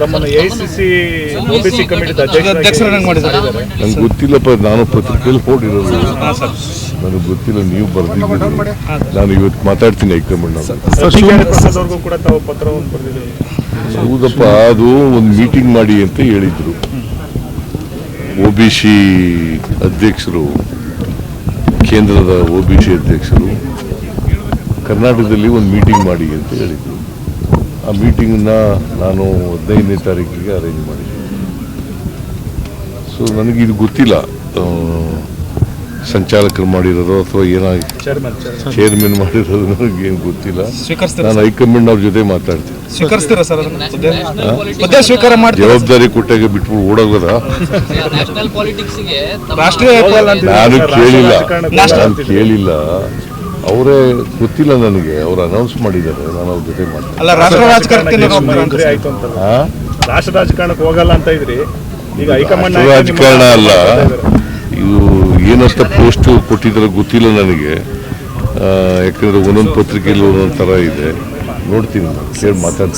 ತಮ್ಮನ್ನು AICC OBC committee ಅಧ್ಯಕ್ಷರನ್ನಾಗಿ ಮಾಡಿದ್ದಾರೆ. ನಂಗೆ ಗೊತ್ತಿಲ್ಲಪ್ಪ, ನಾನು ಪತ್ರಿಕೆಯಲ್ಲಿ ನೋಡಿರೋದು. ನನಗೆ ಗೊತ್ತಿಲ್ಲ, ನೀವು ಬರ್ದಿದ್ದೀರಿ. ನಾನು ಇವತ್ತು ಮಾತಾಡ್ತೀನಿ ಹೈಕಮಾಂಡ್ ಪ್ರಸಾದ್ವರೆಗೂ ಕೂಡ ತಾವು ಪತ್ರವನ್ನು ಬರೆದಿದ್ದೀವಿ. ಹೌದಪ್ಪ, ಅದು ಒಂದು ಮೀಟಿಂಗ್ ಮಾಡಿ ಅಂತ ಹೇಳಿದ್ರು. ಒಬಿಸಿ ಅಧ್ಯಕ್ಷರು, ಕೇಂದ್ರದ ಒಬಿಸಿ ಅಧ್ಯಕ್ಷರು ಕರ್ನಾಟಕದಲ್ಲಿ ಒಂದು ಮೀಟಿಂಗ್ ಮಾಡಿ ಅಂತ ಹೇಳಿದ್ರು. ಆ ಮೀಟಿಂಗ್ನ ನಾನು 15ನೇ ತಾರೀಕಿಗೆ ಅರೇಂಜ್ ಮಾಡಿದ್ದೆ. ಸೊ ನನಗಿದು ಗೊತ್ತಿಲ್ಲ, ಸಂಚಾಲಕರು ಮಾಡಿರೋದು ಅಥವಾ ಏನಾಗಿ ಚೇರ್ಮನ್ ಮಾಡಿರೋದು ನನಗೇನು ಗೊತ್ತಿಲ್ಲ. ನಾನು ಹೈಕಮಾಂಡ್ ಅವ್ರ ಜೊತೆ ಮಾತಾಡ್ತೀನಿ. ಜವಾಬ್ದಾರಿ ಕೊಟ್ಟಾಗ ಬಿಟ್ಬಿಟ್ಟು ಓಡೋಗದ ನಾನು ಕೇಳಿಲ್ಲ. ಅವರೇ ಗೊತ್ತಿಲ್ಲ ನನಗೆ, ಅವ್ರು ಅನೌನ್ಸ್ ಮಾಡಿದ್ದಾರೆ. ನಾನು ಅವ್ರ ಜೊತೆ ಮಾತಾಡ್ತೀನಿ. ರಾಷ್ಟ್ರ ರಾಜಕಾರಣಕ್ಕೆ ಹೋಗಲ್ಲ ಅಂತ ಇದ್ರಿ, ಈಗ ಹೈಕಮಾಂಡ್ ರಾಜಕಾರಣ ಅಲ್ಲ ಇದು. ಏನಂತ ಪೋಸ್ಟ್ ಕೊಟ್ಟಿದ್ದಾರೆ ಗೊತ್ತಿಲ್ಲ ನನಗೆ. ಯಾಕಂದ್ರೆ ಒಂದೊಂದು ಪತ್ರಿಕೆಯಲ್ಲಿ ಒಂದೊಂದು ಥರ ಇದೆ. ನೋಡ್ತೀನಿ, ಕೇಳಿ ಮಾತಾಡ್ತೀನಿ.